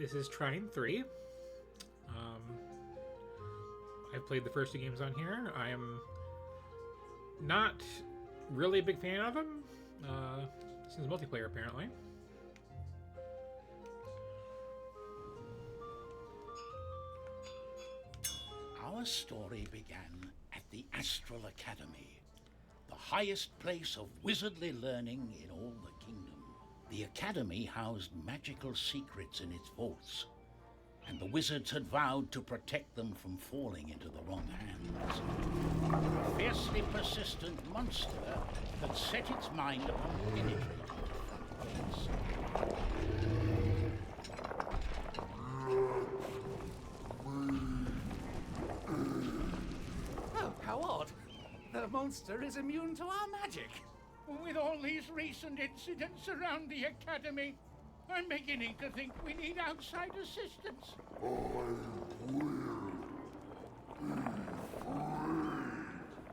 This is Trine 3. I've played the first two games on here. I am not really a big fan of them. This is multiplayer, apparently. Our story began at the Astral Academy, the highest place of wizardly learning in all the kingdom. The Academy housed magical secrets in its vaults, and the wizards had vowed to protect them from falling into the wrong hands. A fiercely persistent monster had set its mind upon penetrating the front gates. Oh, how odd. The monster is immune to our magic. With all these recent incidents around the Academy, I'm beginning to think we need outside assistance.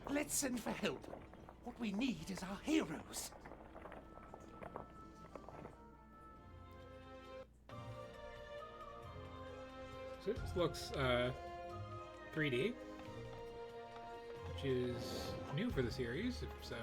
Let's send for help. What we need is our heroes. So this looks 3D, which is new for the series, if so.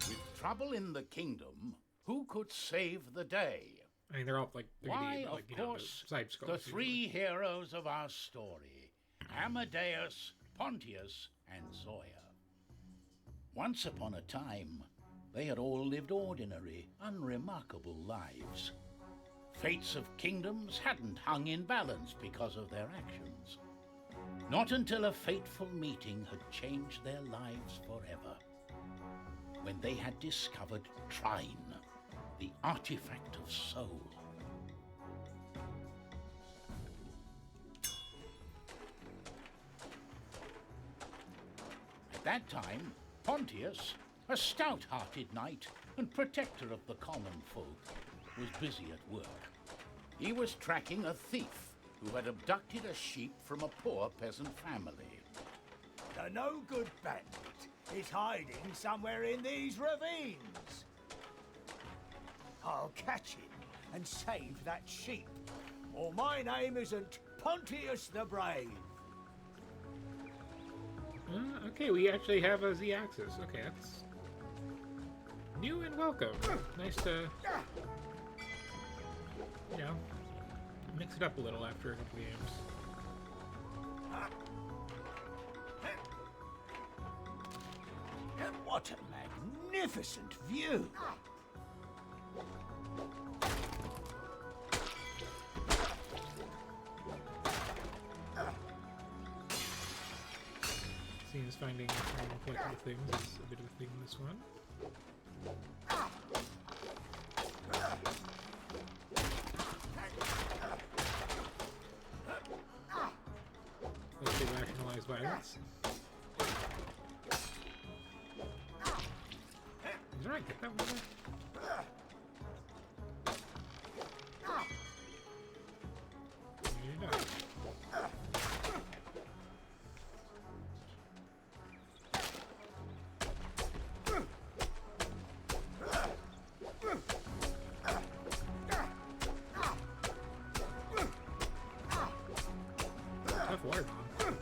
With trouble in the kingdom, who could save the day? I mean, they're all like 3D, Why, but, like, of you know, course, side scrolls. the three heroes of our story, Amadeus, Pontius, and Zoya. Once upon a time, they had all lived ordinary, unremarkable lives. Fates of kingdoms hadn't hung in balance because of their actions. Not until a fateful meeting had changed their lives forever, when they had discovered Trine, the artifact of soul. At that time, Pontius, a stout-hearted knight and protector of the common folk, was busy at work. He was tracking a thief who had abducted a sheep from a poor peasant family. The no-good bandit is hiding somewhere in these ravines. I'll catch him and save that sheep, or my name isn't Pontius the Brave. Okay, we actually have a Z-axis. Okay, that's new and welcome. Nice to, you know, mix it up a little after a couple games. What a magnificent view! Seems finding collectible things is a bit of a thing in this one. Let's see, rationalize violence. Did I get that one there? Maybe not. Tough water bomb.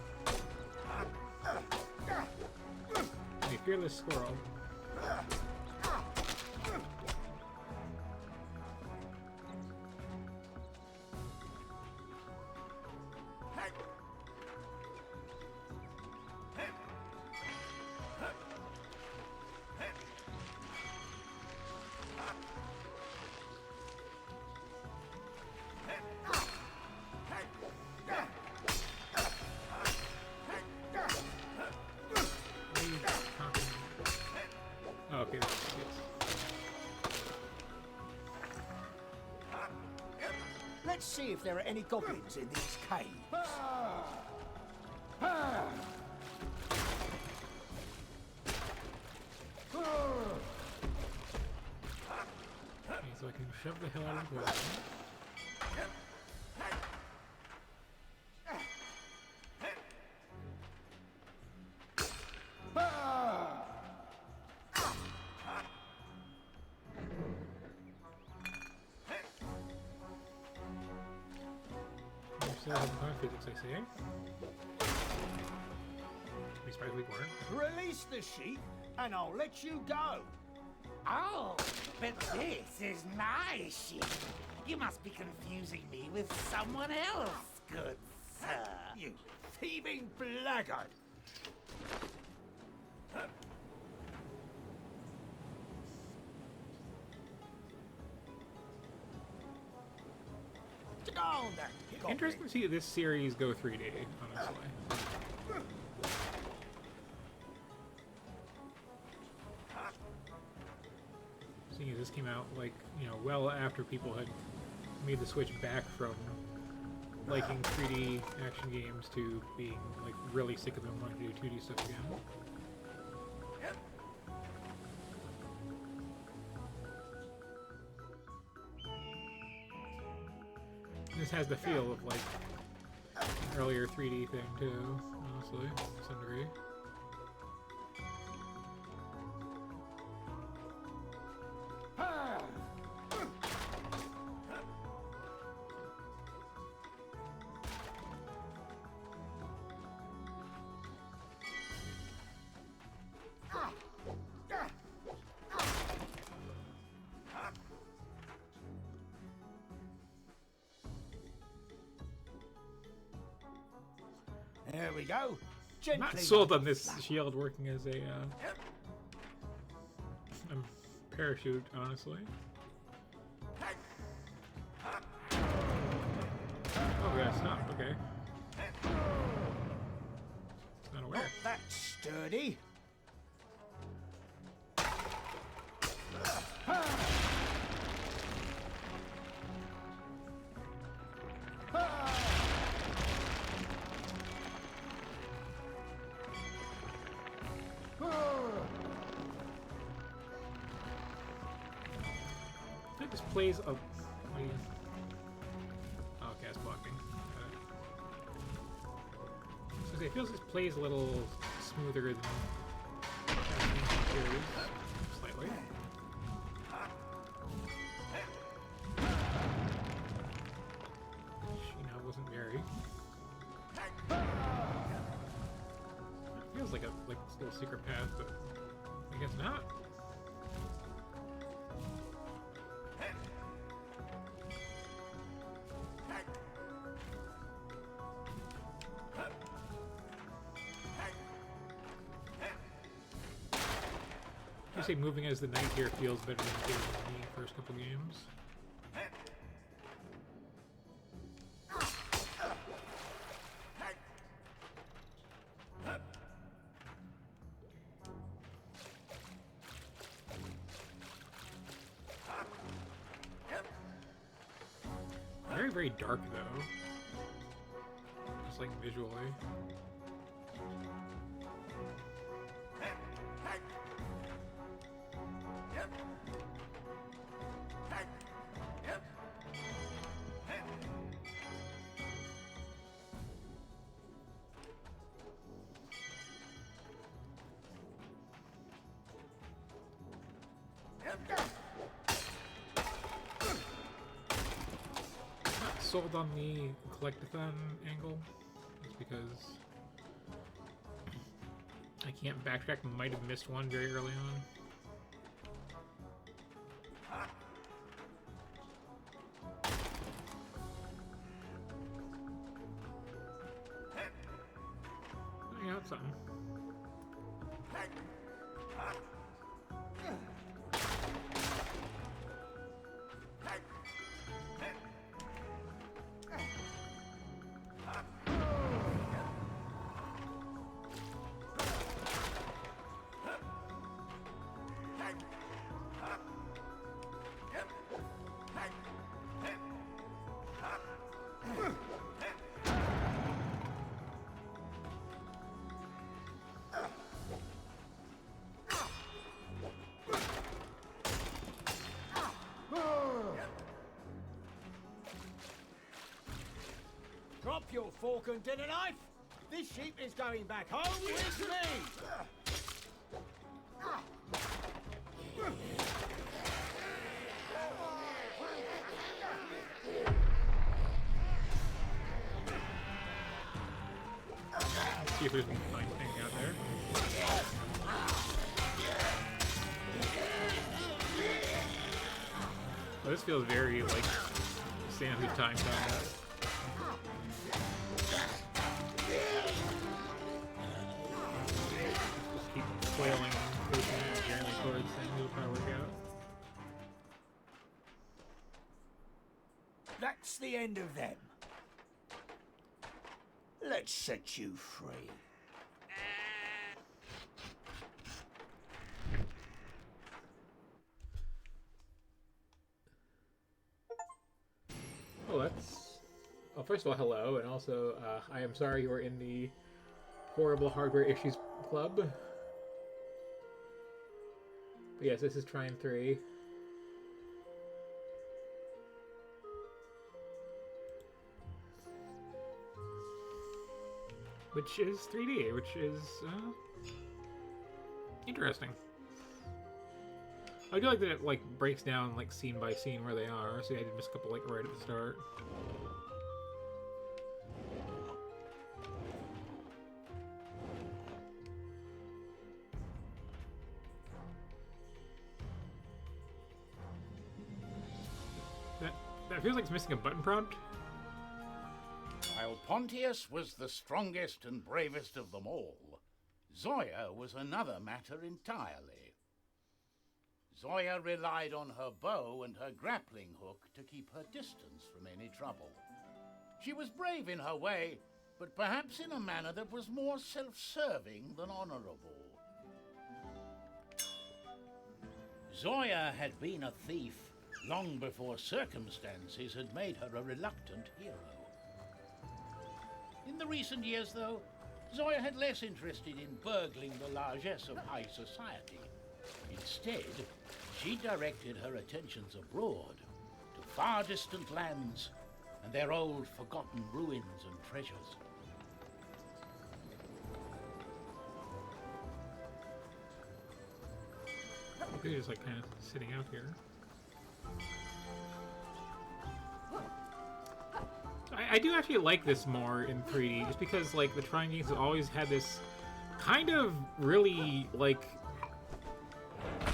Hey, fearless squirrel. Oh, okay, that's good. Let's see if there are any goblins in these caves. Okay, so I can shove the hell out of the way. still have fun physics, I say. We surprised we weren't. Release the sheep, and I'll let you go. Oh, but this is my ship. You must be confusing me with someone else, good sir. You thieving blackguard! Get on there! Got Interesting to see this series go 3D, honestly. Seeing as this came out, like, you know, well after people had made the switch back from liking 3D action games to being, like, really sick of them and wanting to do 2D stuff again. This has the feel of, like, an earlier 3D thing, too, honestly, to some degree. There we go. I'm Gently. not sold on this shield working as a parachute, honestly. Oh yeah, stop. Okay. Not aware. That's sturdy. I think this plays a. Oh, okay, it's blocking. So it feels this plays a little smoother than series, slightly. Which, you know, wasn't very. It feels like a little secret path, but I guess not. I say moving as the knight here feels better than it did in the first couple games. Very, very dark though. Just like visually. Not sold on the collectathon angle, just because I can't backtrack. Might have missed one very early on. Oh, yeah, that's something. Drop your fork and dinner knife. This sheep is going back home with me. if there's any fine thing out there. Well, this feels very like Stand Whose Time combat. Just keep flailing generally towards things, it'll probably work out. That's the end of them. Let's set you free. Oh, that's... Well, first of all, hello, and also, I am sorry you were in the horrible hardware issues club. But yes, this is Trine 3. Which is 3D, which is, interesting. I do like that it, like, breaks down, like, scene by scene where they are, so I did miss a couple, like, right at the start. That feels like it's missing a button prompt. While Pontius was the strongest and bravest of them all, Zoya was another matter entirely. Zoya relied on her bow and her grappling hook to keep her distance from any trouble. She was brave in her way, but perhaps in a manner that was more self-serving than honorable. Zoya had been a thief long before circumstances had made her a reluctant hero. In the recent years, though, Zoya had less interested in burgling the largesse of high society. Instead, she directed her attentions abroad, to far distant lands and their old forgotten ruins and treasures. Maybe just like kind of sitting out here. I do actually like this more in 3D, just because like the Trine games have always had this kind of really like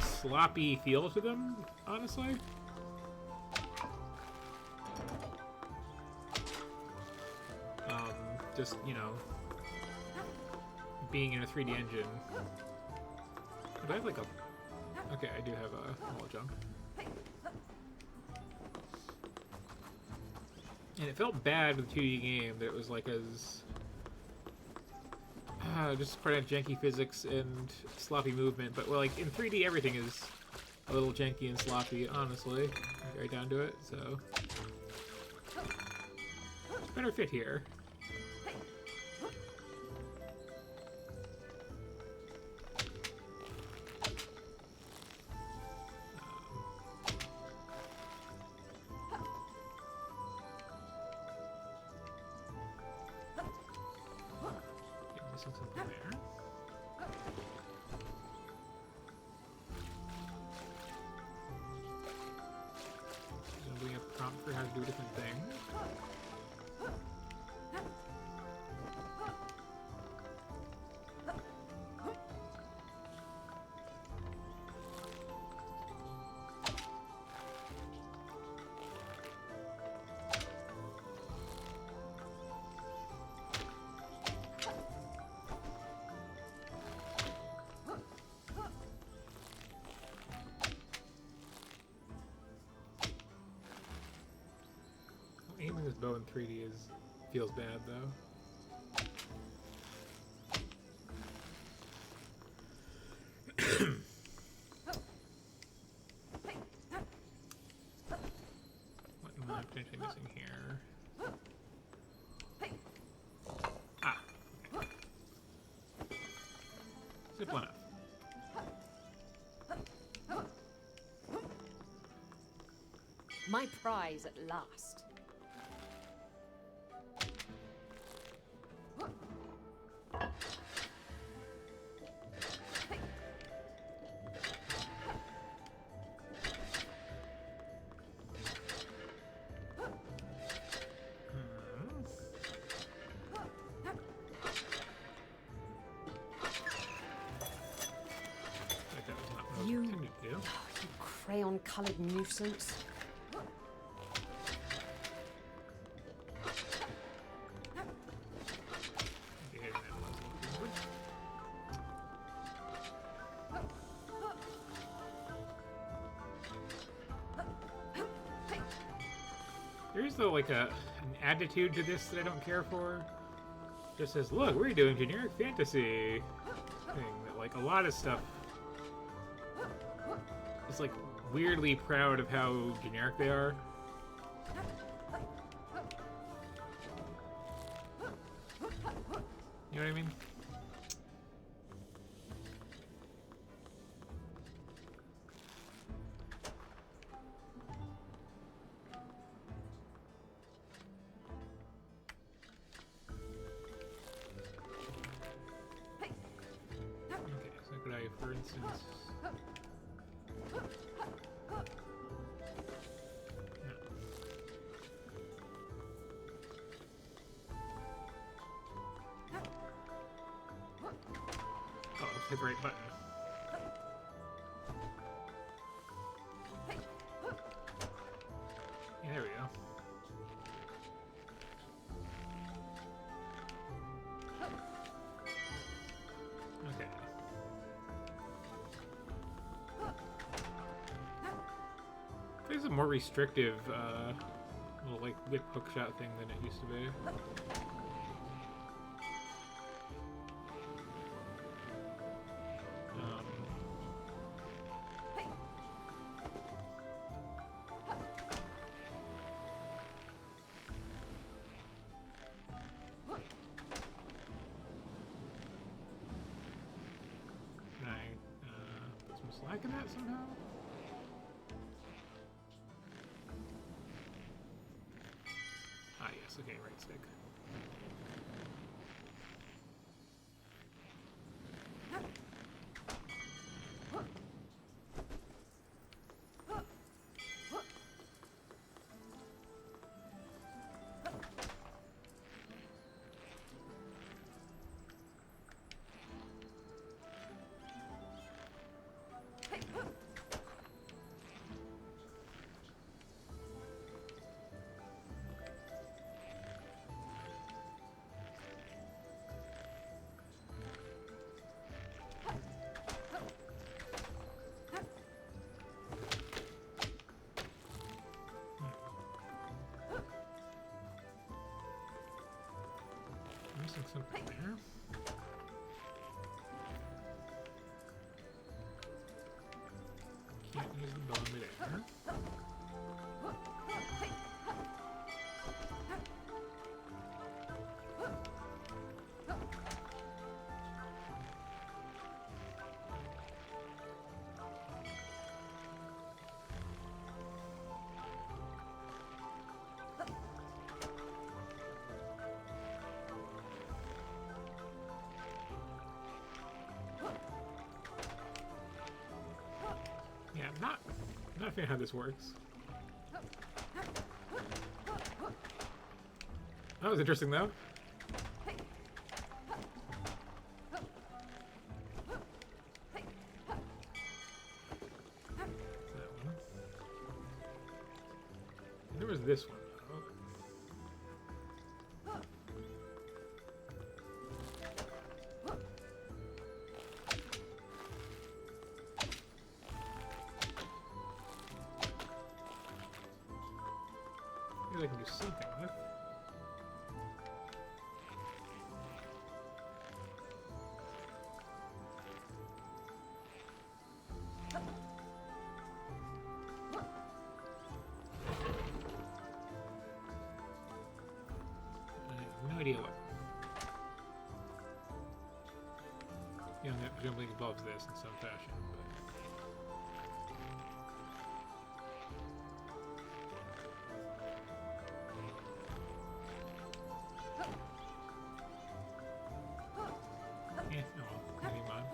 sloppy feel to them, honestly. Just, you know, being in a 3D engine. Do I have like a... Okay, I do have a wall jump. And it felt bad with the 2D game that it was like as... just quite a janky physics and sloppy movement, but well, like in 3D everything is a little janky and sloppy, honestly. Right down to it, so... It's better fit here. Something there. I'm doing a prompt for how to do a different thing. Aiming this bow in 3D feels bad though. What am I potentially missing here? Ah, okay. Simple enough. My prize at last. neon-coloured nuisance. Okay, hitting that muzzle. There's though like an attitude to this that I don't care for. Just says, look, we're doing generic fantasy thing. That like a lot of stuff is like weirdly proud of how generic they are. You know what I mean? Okay, so could I, for instance... Oh, let's hit the right button. Yeah, there we go. Okay. This is a more restrictive, little, like, whip hook shot thing than it used to be. Can I, put some slack in that somehow? Ah, yes, okay, right stick. Missing something there. Can't use the bomb there. Yeah, I'm not a fan of how this works. That was interesting though. That one. There was this one though. Maybe I can do something with. I have no idea what. Yeah, that presumably involves this in some fashion, but. Yeah, oh well, maybe mine.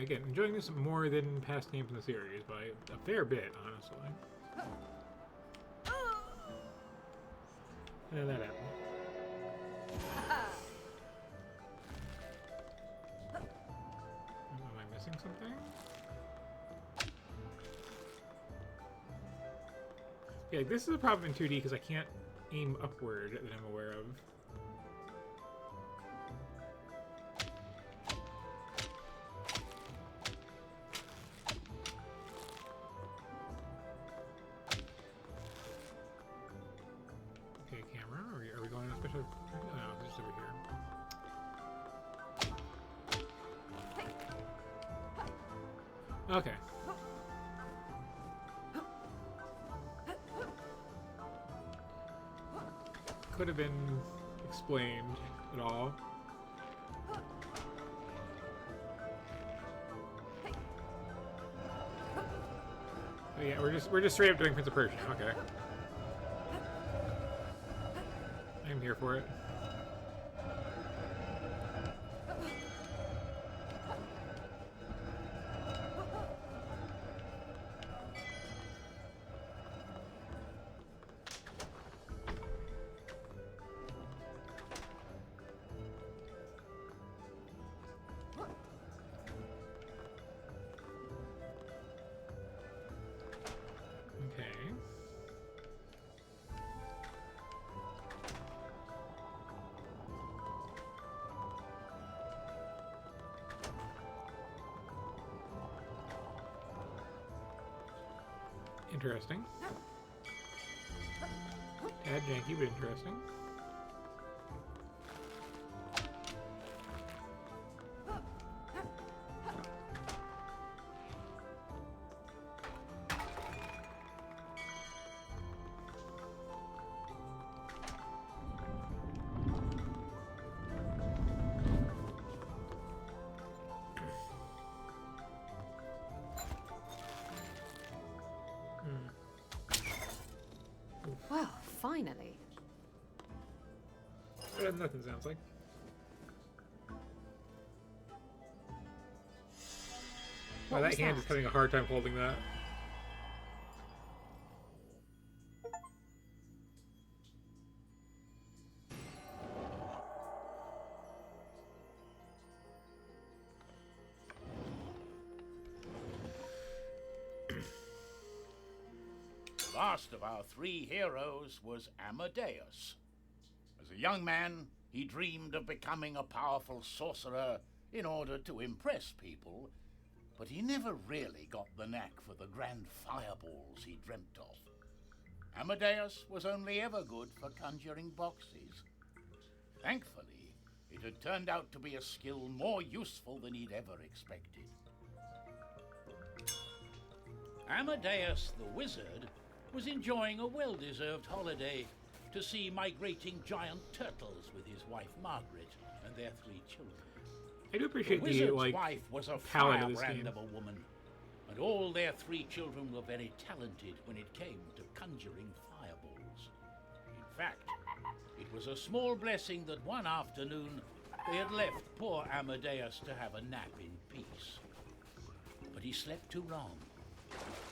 again, enjoying this more than past games in the series by a fair bit, honestly. And that happened. Am I missing something? Yeah, this is a problem in 2D because I can't aim upward that I'm aware of. Okay, camera. Are we going on a special? No, it's just over here. Okay. Could have been explained at all. Oh yeah, we're just straight up doing Prince of Persia. Okay. I'm here for it. Okay. Interesting. Tad janky, but interesting. Well, finally. Nothing sounds like. Wow, What that was hand is that? having a hard time holding that. The last of our three heroes was Amadeus. As a young man, he dreamed of becoming a powerful sorcerer in order to impress people, but he never really got the knack for the grand fireballs he dreamt of. Amadeus was only ever good for conjuring boxes. Thankfully, it had turned out to be a skill more useful than he'd ever expected. Amadeus the wizard was enjoying a well-deserved holiday to see migrating giant turtles with his wife Margaret and their 3 children. I do The appreciate the wizard's like wife was a talent of this firebrand game. of a woman, and all their 3 children were very talented when it came to conjuring fireballs. In fact, it was a small blessing that one afternoon they had left poor Amadeus to have a nap in peace. But he slept too long.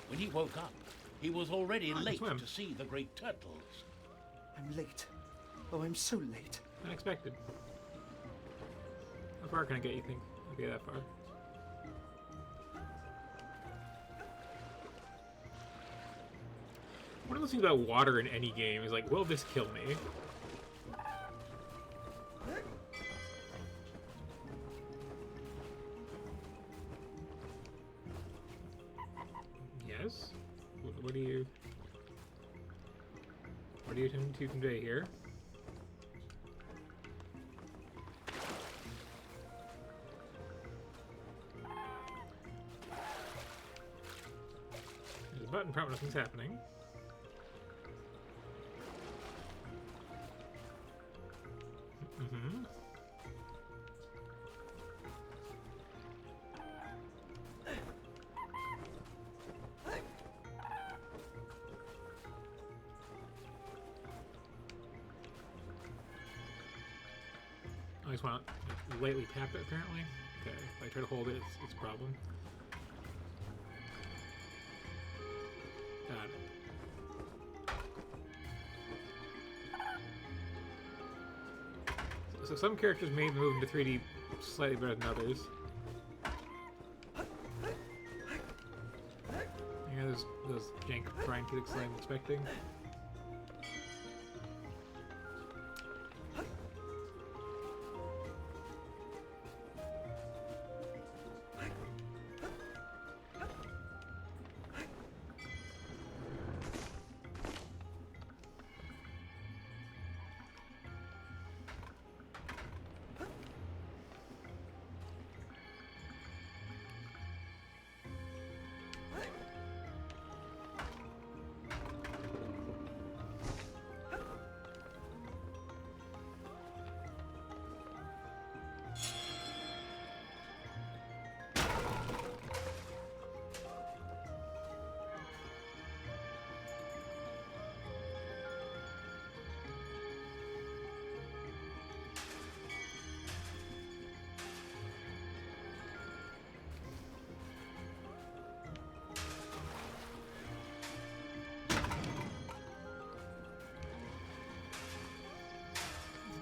When he woke up, he was already late swim. to see the great turtles. I'm late. Oh, I'm so late. Unexpected. How far can I get, you think? I'll get that far. One of those things about water in any game is like, will this kill me? Yes? What do you attempt to convey here? There's a button, probably nothing's happening. Mm-hmm. I just want to lightly tap it, apparently. Okay, if I try to hold it, it's a problem. Got it. So some characters may move into 3D slightly better than others. Yeah, those jank Trine physics that I'm expecting.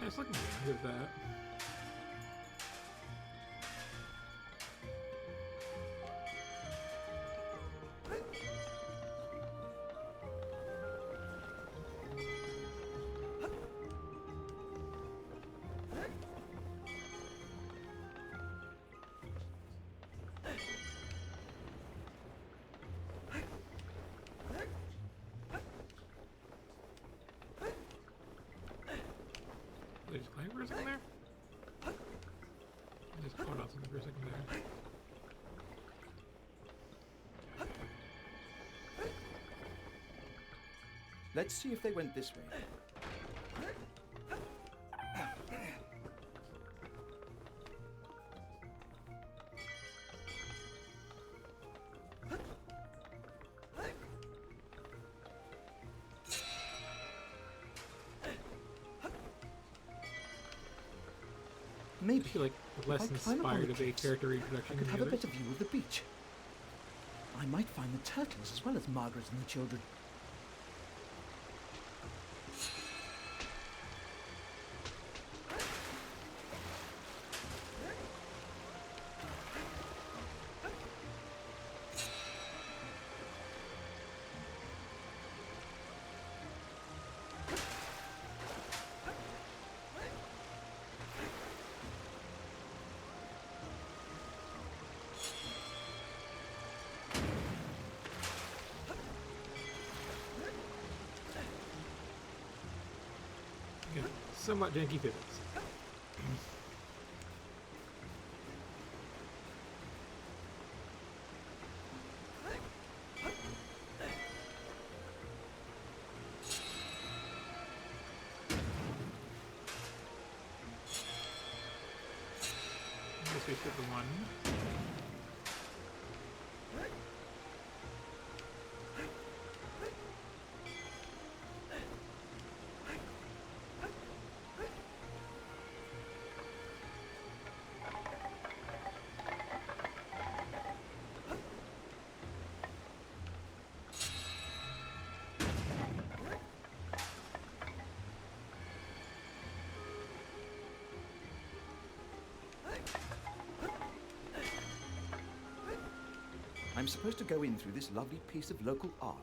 It's looking good at that. Did I just climb for a second there? I just caught out something for a second there. Let's see if they went this way. I Maybe feel like less if I climb up on inspired the of a cliffs, character I introduction could than have the a others. better view of the beach. I might find the turtles as well as Margaret and the children. Again, somewhat janky physics. I guess we skip the one. I'm supposed to go in through this lovely piece of local art.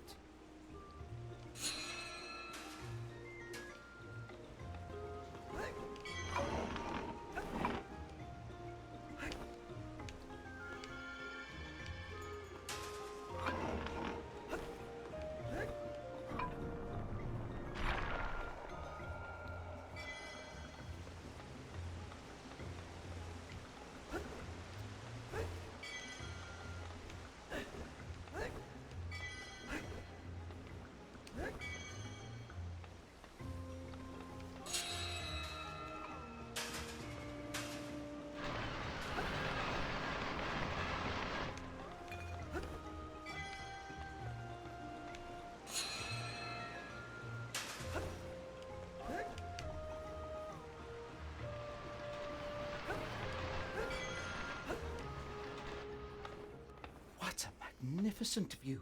magnificent view.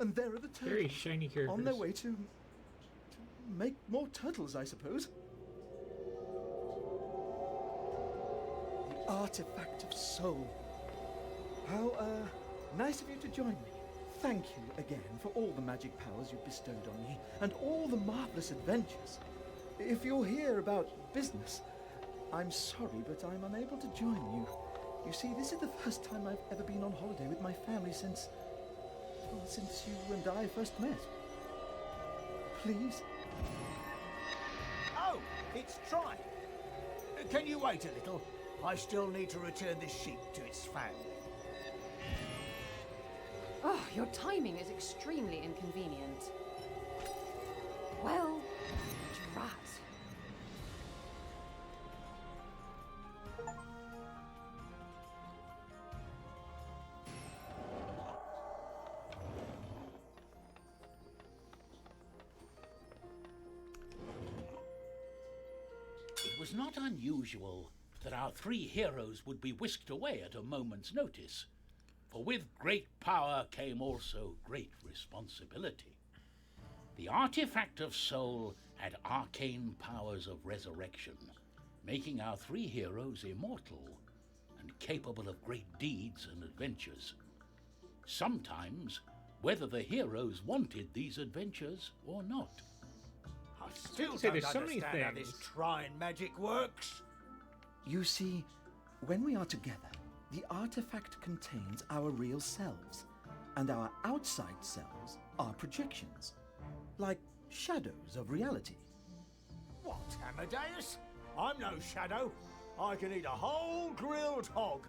And there are the turtles. Very shiny characters. On their way to make more turtles, I suppose. The artifact of soul. How, nice of you to join me. Thank you again for all the magic powers you've bestowed on me, and all the marvelous adventures. If you're here about business, I'm sorry, but I'm unable to join you. You see, this is the first time I've ever been on holiday with my family since you and I first met. Please? Oh, it's Trine. Can you wait a little? I still need to return this sheep to its family. Oh, your timing is extremely inconvenient. Well, drat. It was not unusual that our three heroes would be whisked away at a moment's notice, for with great power came also great responsibility. The artifact of soul had arcane powers of resurrection, making our three heroes immortal and capable of great deeds and adventures. Sometimes, whether the heroes wanted these adventures or not. I still say don't there's so many understand how this things. Trine magic works. You see, when we are together, the artifact contains our real selves, and our outside selves are projections, like shadows of reality. What, Amadeus? I'm no shadow. I can eat a whole grilled hog.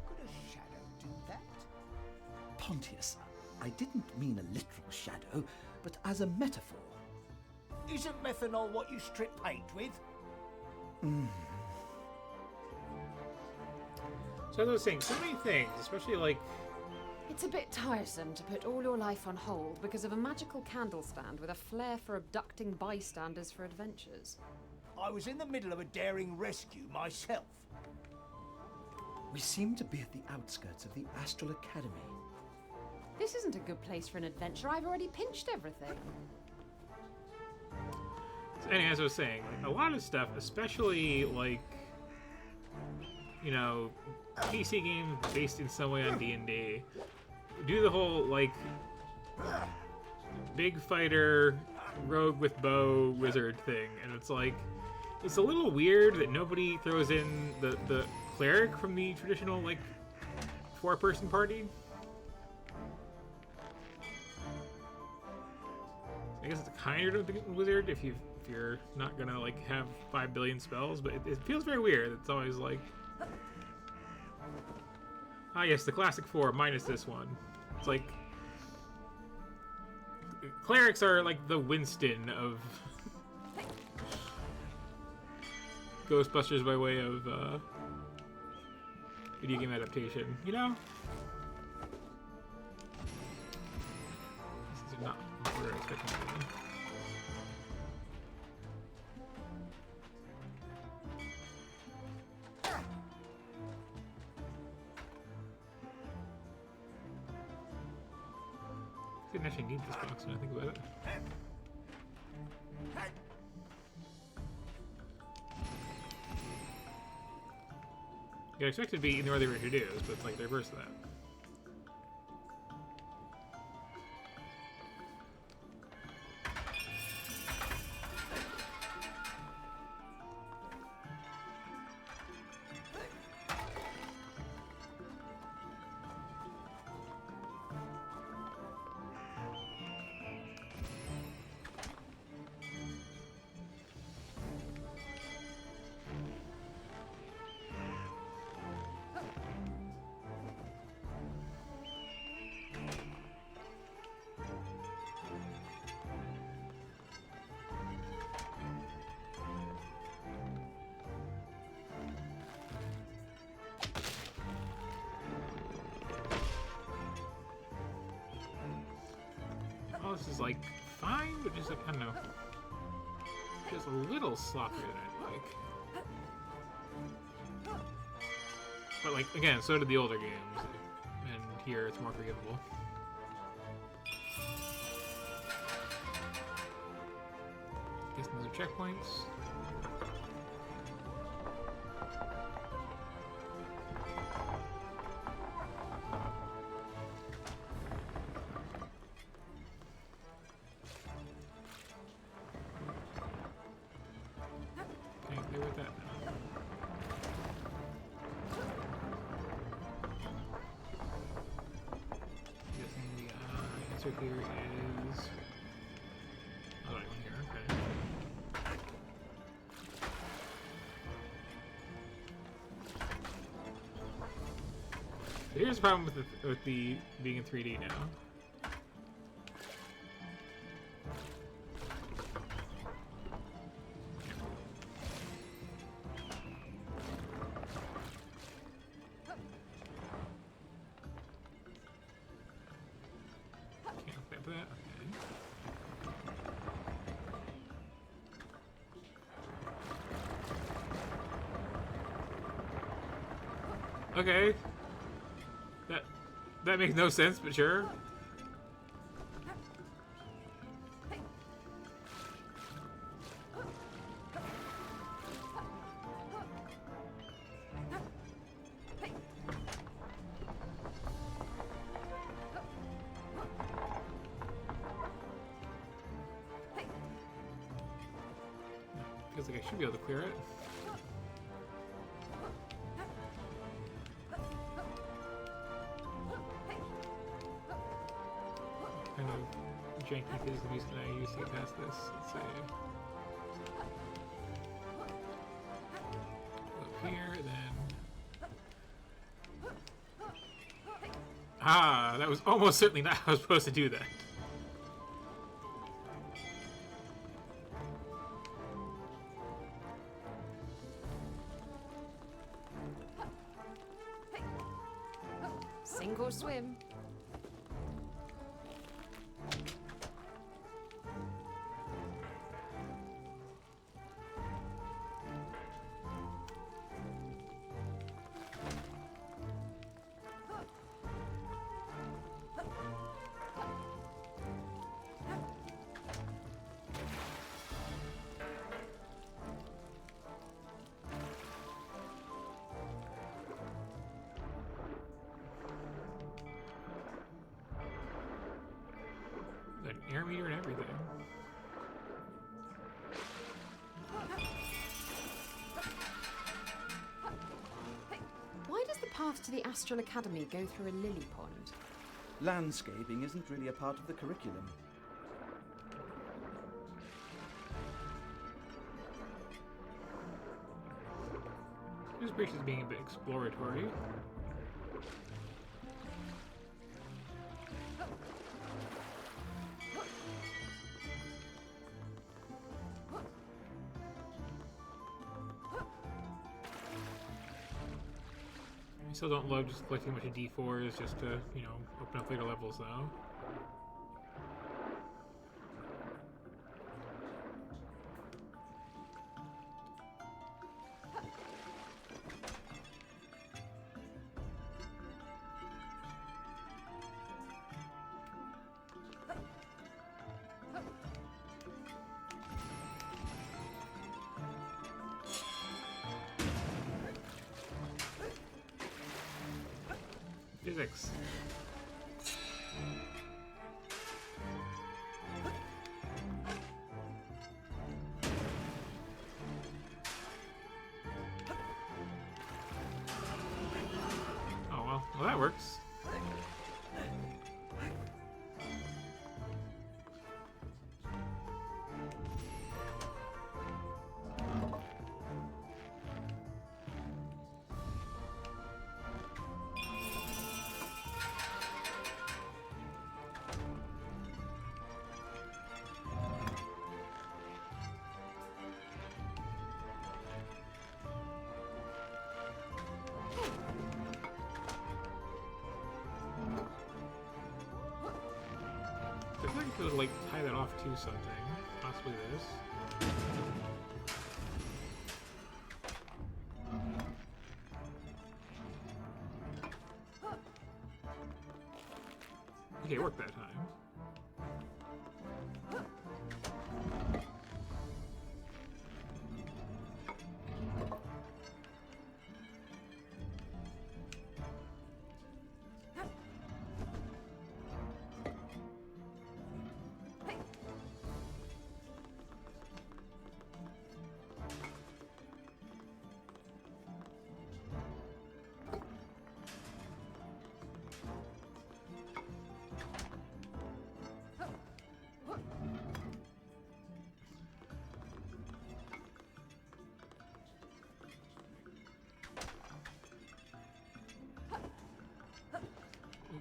Could a shadow do that? Pontius, I didn't mean a literal shadow, but as a metaphor. Isn't methanol what you strip paint with? So as I was saying, so many things, especially like It's a bit tiresome to put all your life on hold because of a magical candle stand with a flair for abducting bystanders for adventures. I was in the middle of a daring rescue myself. We seem to be at the outskirts of the Astral Academy. This isn't a good place for an adventure. I've already pinched everything. so anyway, as I was saying, like, a lot of stuff, especially like you know, PC games based in some way on D&D, do the whole like big fighter, rogue with bow, wizard thing, and it's like it's a little weird that nobody throws in the cleric from the traditional like 4-person party. I guess it's kind of a wizard if you're not gonna like have 5 billion spells, but it feels very weird. It's always like, ah yes, the classic 4 minus this one. It's like clerics are like the Winston of Ghostbusters by way of video game adaptation, you know? This is not what we're expecting to be. I didn't actually need this box when I think about it. You'd expect it to be in the order they were introduced, but it's like the reverse of that. Oh, this is like fine, but just I don't know, just a little sloppier than I'd like. But like again, so did the older games, and here, it's more forgivable. Guess those are checkpoints. Can't play with that now. Guessing the answer here is. Oh, right one here, okay. So here's the problem with the being in 3D now. Can't flip that. Okay. Okay. That makes no sense, but sure. Feels like I should be able to clear it. Kind of janky physics that I use to get past this. Let's see. Up here, then. Ah, that was almost certainly not how I was supposed to do that. Sink or swim. An air meter and everything. Why does the path to the Astral Academy go through a lily pond? Landscaping isn't really a part of the curriculum. This bridge is being a bit exploratory. I still don't love just collecting a bunch of D4s just to, you know, open up later levels though. Physics. Oh well, that works. I feel like I could like tie that off to something. Possibly this. Okay, it worked that time.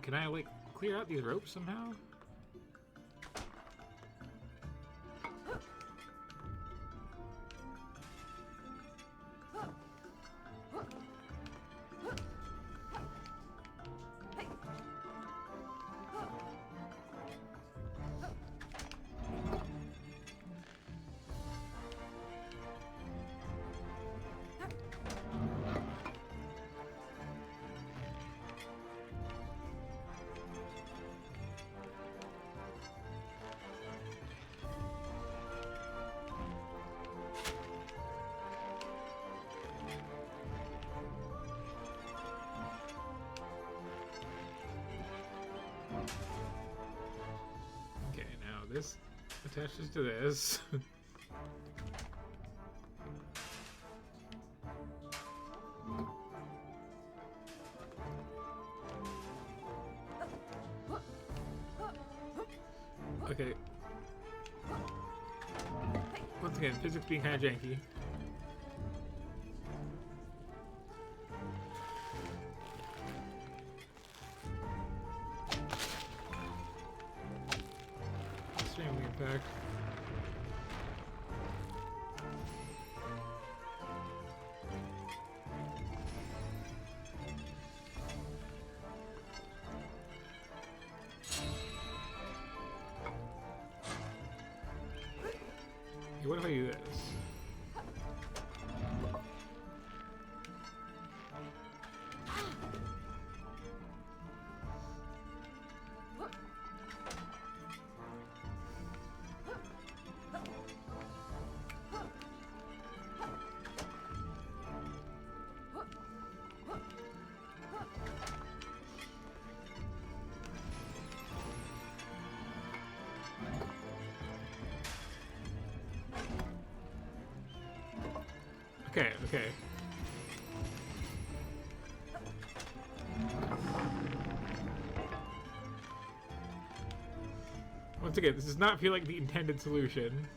Can I, like, clear out these ropes somehow? Okay, now this attaches to this. Okay. Once again, physics being kind of janky. Extremely impact. Okay, what if I do this? Okay, okay. Once again, this does not feel like the intended solution.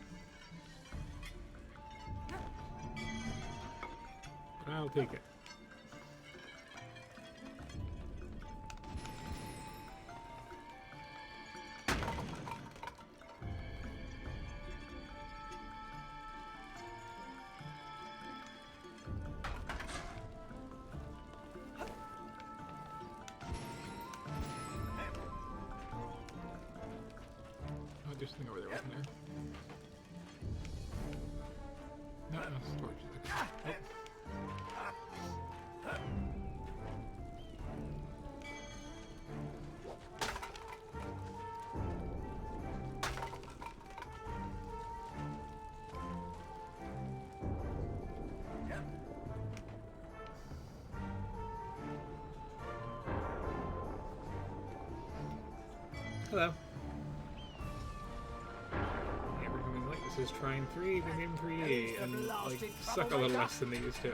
But I'll take it. Oh, there's something over there, wasn't there? No, no, storage. Okay. Hello. Yeah, we're doing like this is Trine 3, the game 3D, and like suck a little less than they used to.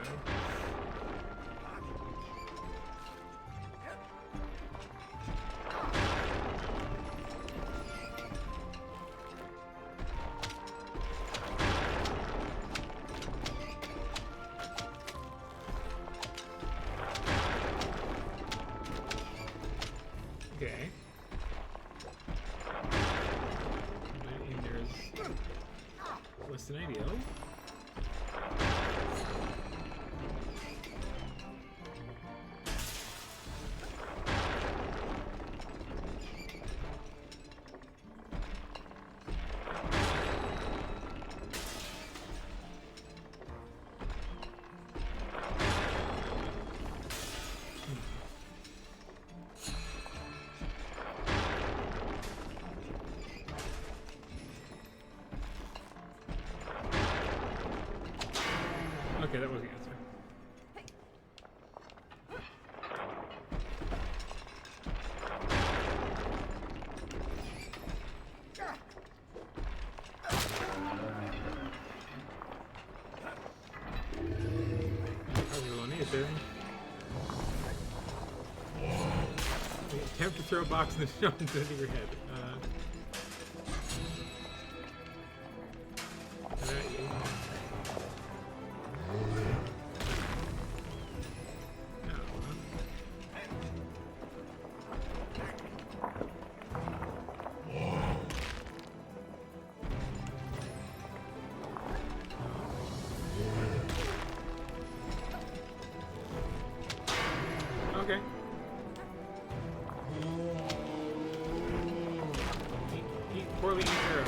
Okay. And there's less than ideal. Okay, that was the answer. Puzzle initiative. Attempt to throw a box in the snow into your head. Is that you? No. Okay. Eat poorly eat arrows.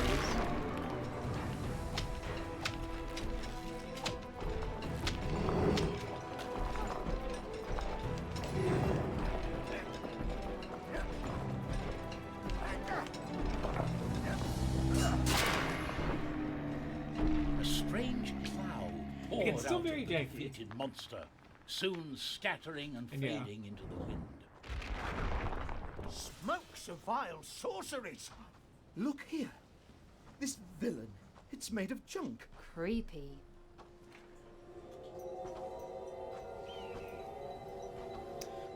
A strange cloud poured It's still out very of the janky. defeated monster, soon scattering and Yeah. fading into the wind. Smokes of vile sorceries! Look here. This villain. It's made of junk. Creepy.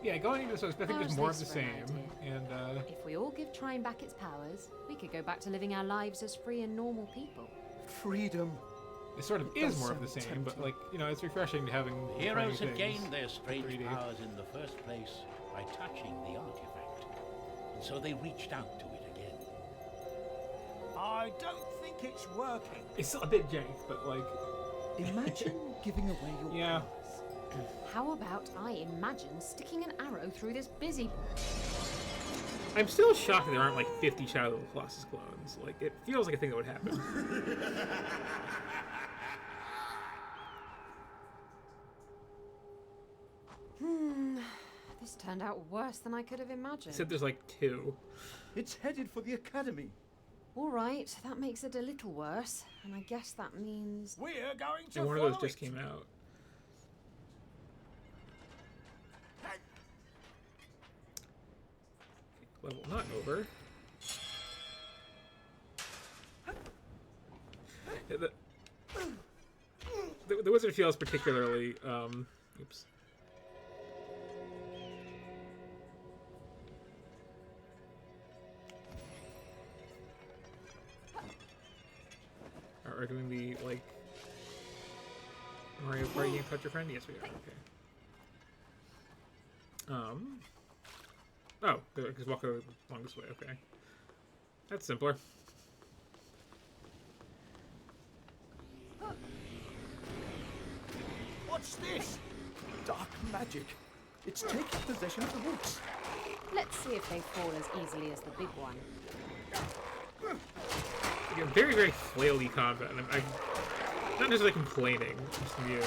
Yeah, going into this, I was expecting just How's more of the this for an same. And, If we all give Trine back its powers, we could go back to living our lives as free and normal people. Freedom. it sort of It is does more of the sound same, but, tempting. like, you know, it's refreshing to having The heroes shiny had things. gained their strange 3D. powers in the first place by touching the artifact, and so they reached out to it again. I don't think it's working. It's still a bit jank, but, like, Imagine giving away your Yeah. powers. How about I imagine sticking an arrow through this busy... I'm still shocked that there aren't, like, 50 Shadow of the Colossus clones. Like, it feels like a thing that would happen. This turned out worse than I could have imagined. Except there's, like, 2. It's headed for the academy. All right, that makes it a little worse, and I guess that means... We're going to And one of those follow just it. came out. Level not over. Yeah, the wizard feels particularly, oops. Are we doing the, like, Mario Party game Touch Your Friend? Yes, we are. Okay. Oh, because walk along this way. Okay. That's simpler. What's this? Dark magic. It's taking possession of the woods. Let's see if they fall as easily as the big one. Again, very, very flaily combat. And I'm not necessarily complaining, just amused.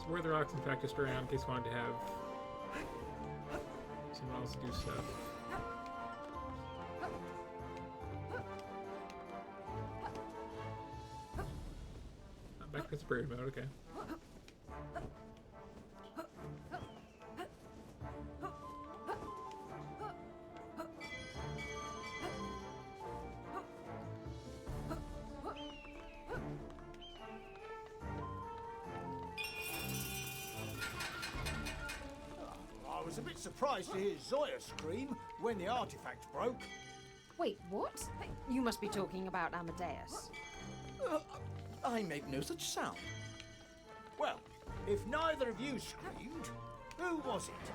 Where the rocks in fact just around in case you wanted to have someone else do stuff. Back to spirit mode, okay. I was a bit surprised to hear Zoya scream when the artifact broke. Wait, what? You must be talking about Amadeus. I made no such sound. Well, if neither of you screamed, who was it?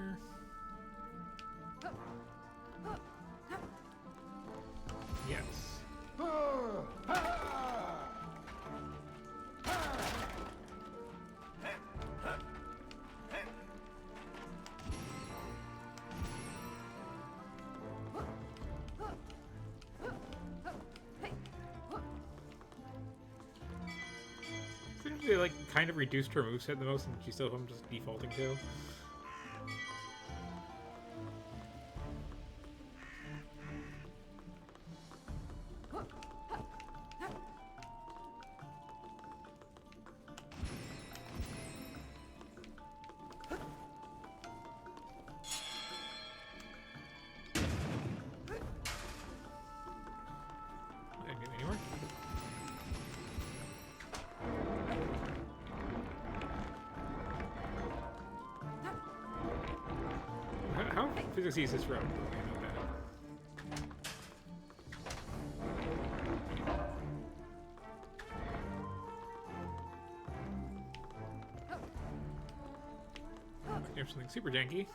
there. Yes. Seems to like kind of reduced her moveset the most, and she still I'm just defaulting to. I didn't get anywhere. How physics is this road? Okay, not bad. Here's something super janky.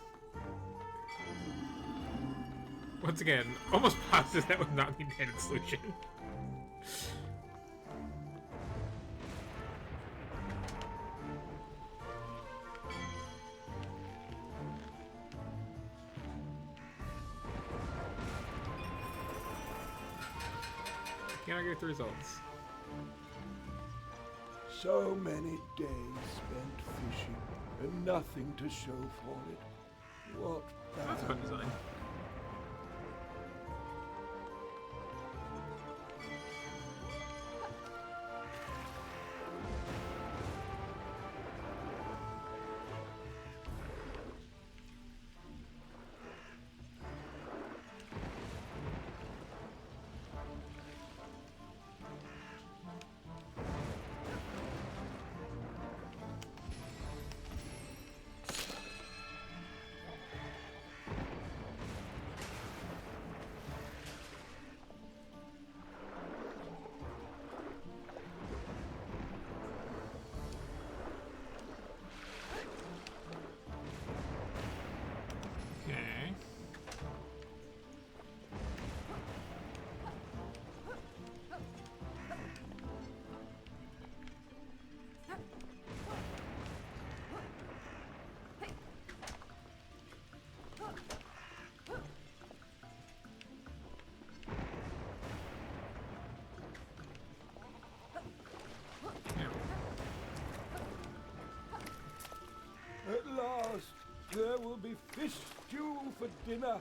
Once again, almost positive that would not be the intended solution. Can I get the results? So many days spent fishing and nothing to show for it. What That's a fun design. Okay. Yeah. At last, there will be fish stew for dinner.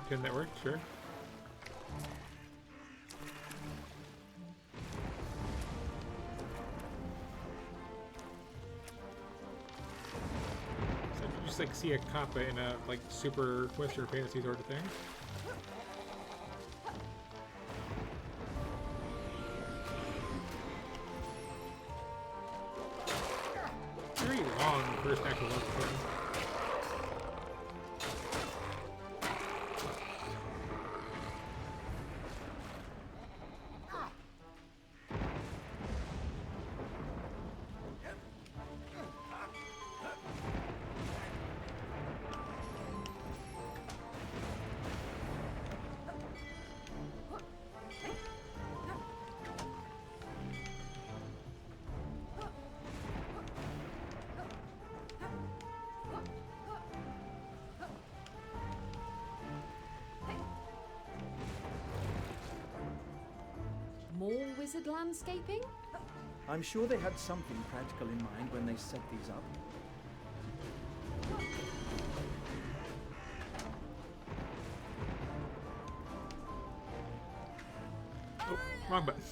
Can that work? Sure. So if you just like see a kappa in a like super Western fantasy sort of thing. Very long first actual level thing. More wizard landscaping? I'm sure they had something practical in mind when they set these up. Oh, wrong button.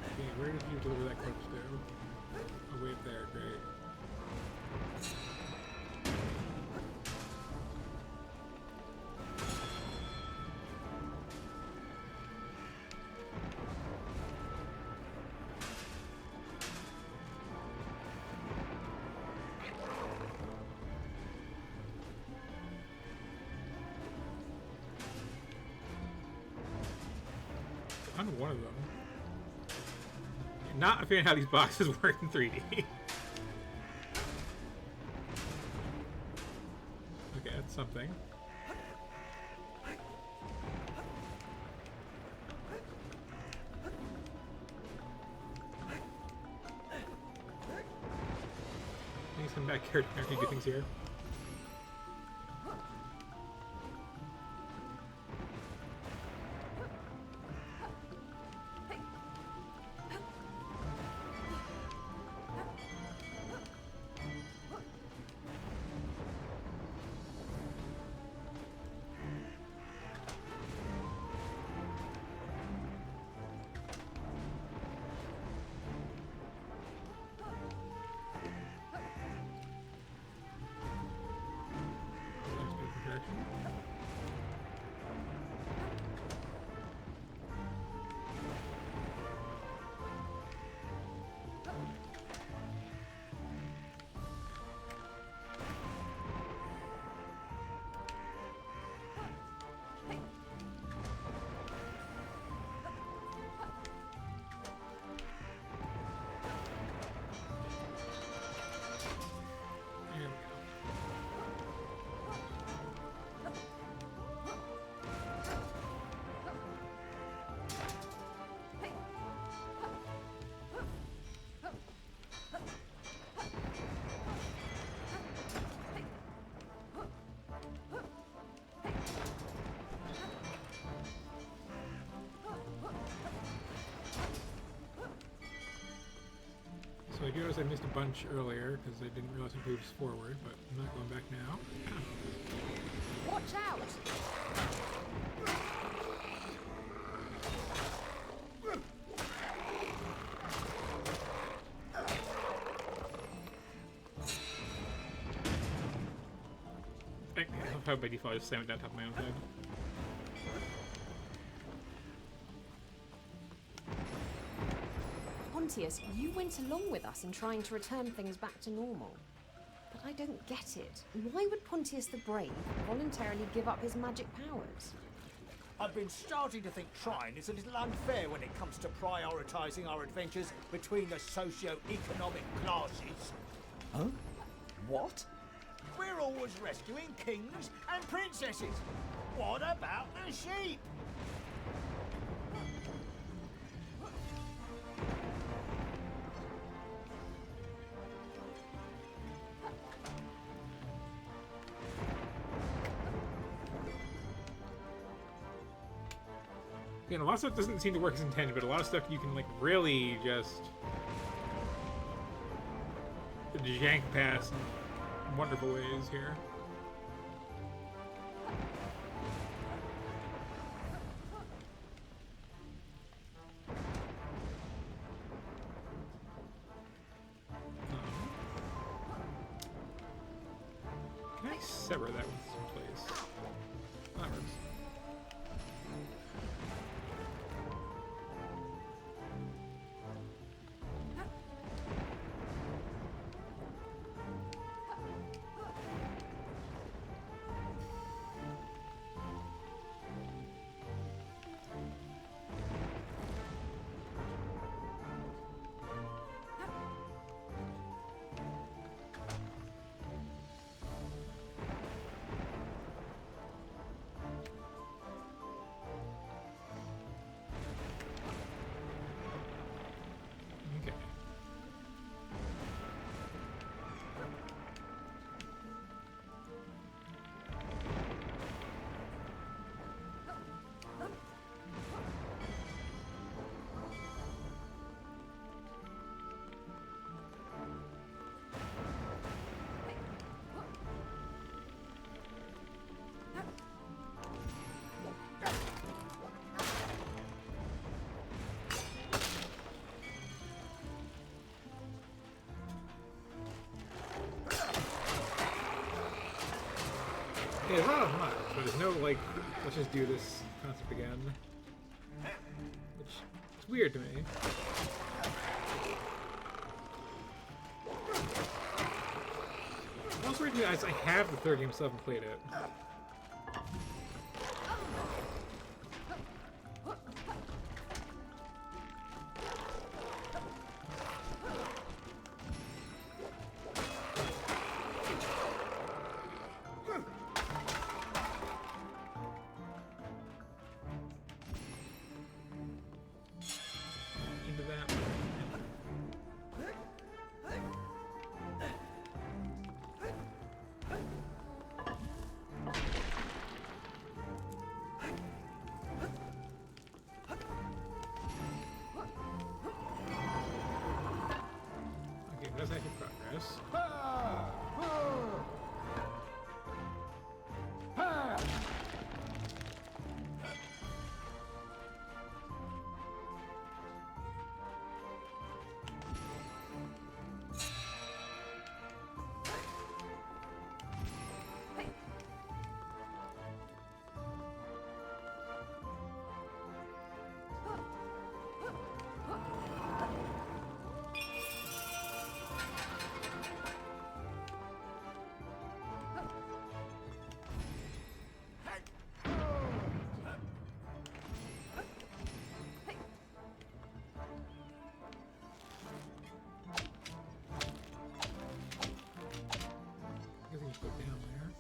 Okay, where did you deliver that corpse to? Oh, wait there, great. on one of them. Not a fan of how these boxes work in 3D. Okay, that's something. Please come back here to do things here. So I do notice I missed a bunch earlier because I didn't realize it moves forward, but I'm not going back now. Watch out! I love how by default I just slam it down top of my own head. Pontius, you went along with us in trying to return things back to normal. But I don't get it. Why would Pontius the Brave voluntarily give up his magic powers? I've been starting to think Trine is a little unfair when it comes to prioritising our adventures between the socio-economic classes. Huh? What? We're always rescuing kings and princesses. What about the sheep? You know, a lot of stuff doesn't seem to work as intended, but a lot of stuff you can like really just jank past in wonderful ways here. Can I sever that with some place? That works. Okay. Yeah, there's not much, but there's no, like, let's just do this concept again. Which is weird to me. What's weird to me is I have the third game, still haven't played it. this. I think you go down there.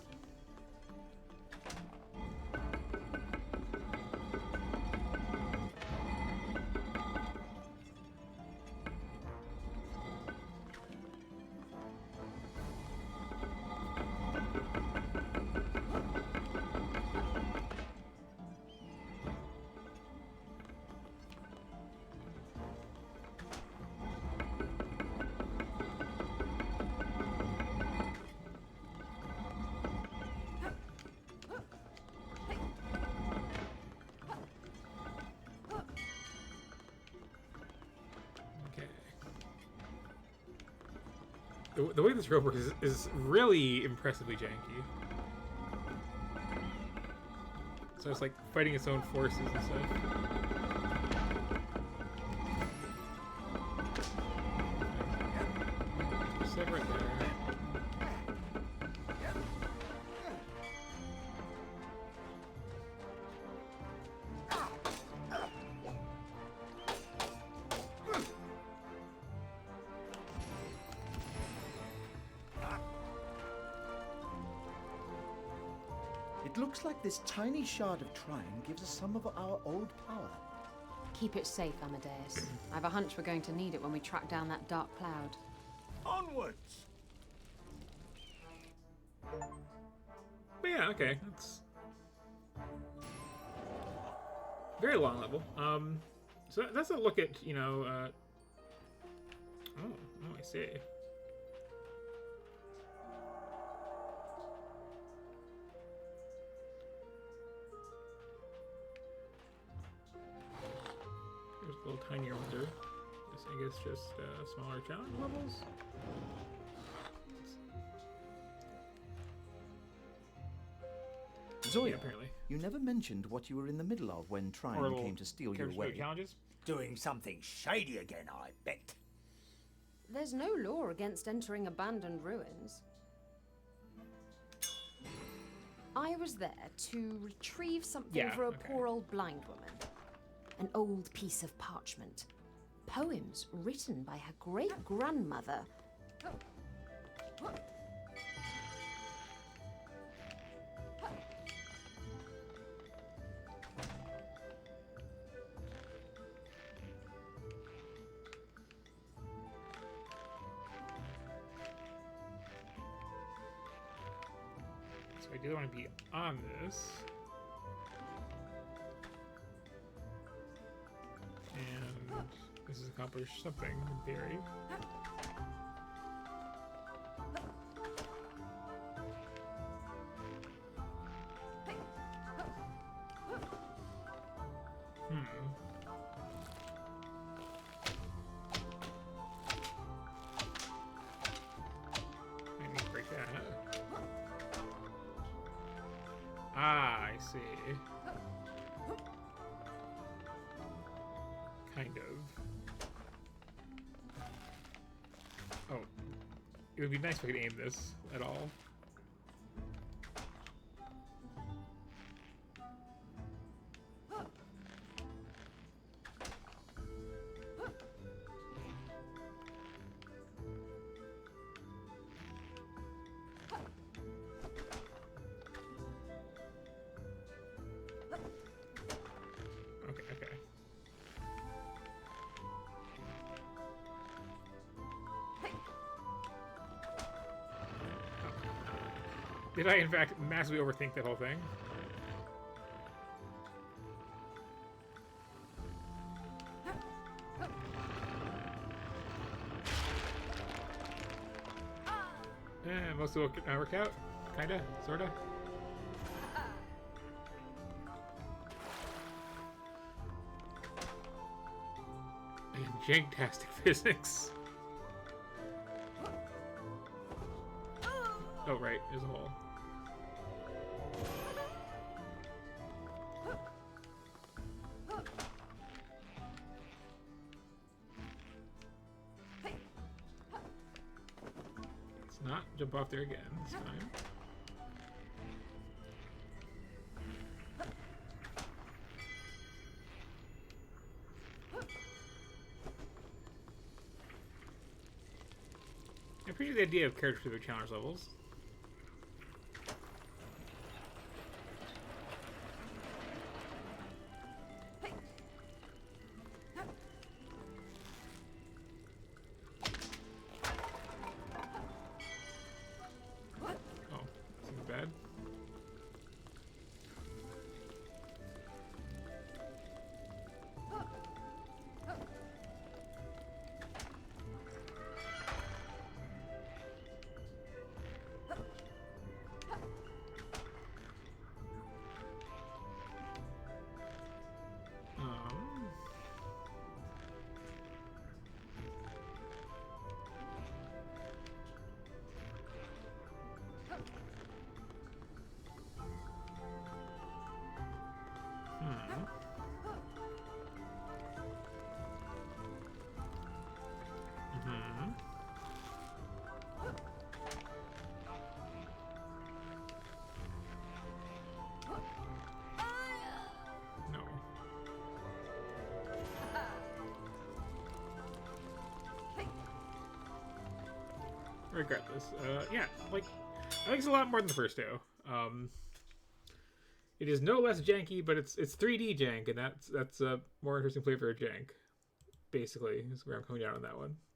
Okay. The way this rope works is really impressively janky. So it's like fighting its own forces and stuff. Set right there. It looks like this tiny shard of Trine gives us some of our old power. Keep it safe, Amadeus. I have a hunch we're going to need it when we track down that dark cloud. Onwards! But yeah, okay. That's very long level. So that's a look at, you know, oh, I see. There's a little tinier ones there. This, I guess, just smaller challenge levels. Zoya, Yeah, apparently. you never mentioned what you were in the middle of when Trine Horrible came to steal your character way. challenges. Doing something shady again, I bet. There's no law against entering abandoned ruins. I was there to retrieve something Yeah, for a okay. poor old blind woman. An old piece of parchment. Poems written by her great-grandmother. So I do want to be on this. And this has accomplished something, in theory. I need to break that. Ah, I see. Kind of. Oh. It would be nice if I could aim this at all. Okay, okay. Did I, in fact, massively overthink that whole thing? most will work out. Kinda, sorta. And janktastic physics. Oh right, there's a hole. Let's not jump off there again this time. I appreciate the idea of character-specific challenge levels. Oh, seems bad. No. Regardless, yeah, like, I think it's a lot more than the first two. It is no less janky, but it's 3D jank, and that's a more interesting flavor of jank. Basically, is where I'm coming down on that one.